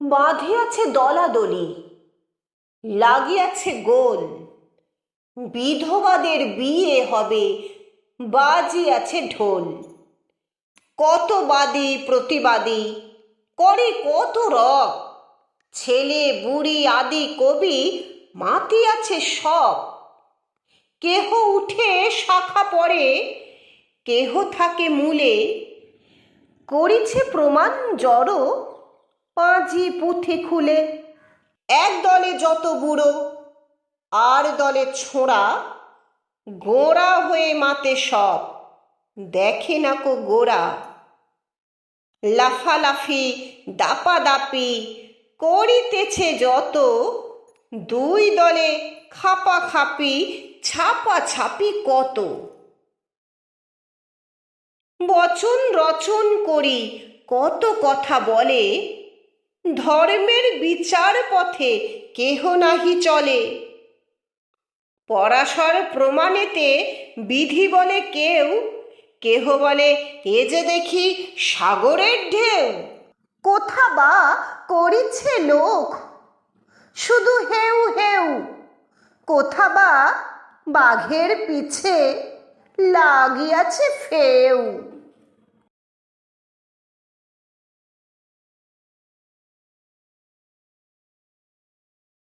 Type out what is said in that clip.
বাঁধিয়াছে দলাদলি, লাগিয়াছে গোল, বিধবাদের বিয়ে হবে, বাজিয়াছে ঢোল। কত বাদী প্রতিবাদী, করে কত রব, ছেলে বুড়ি আদি কবি মাতিয়াছে সব। কেহ উঠে শাখা পড়ে, কেহ থাকে মূলে, করিছে প্রমাণ জড়ো, পাঁজি পুঁথি খুলে। এক দলে যত বুড়ো, আর দলে ছোঁড়া, গোঁড়া হয়ে মাতে সব, দেখে না কো গোড়া। লাফালাফি দাপাদাপি করিতেছে যত, দুই দলে খাপাখাপি ছাপাছাপি কত। বচন রচন করি কত কথা বলে, ধর্মের বিচার পথে কেহ নাহি চলে। পরাশর প্রমাণেতে বিধি বলে কেউ, কেহ বলে এ যে দেখি সাগরের ঢেউ। কোথা বা করিছে লোক শুধু হেউ হেউ, কোথা বা বাঘের পিছে লাগিয়াছে ফেউ।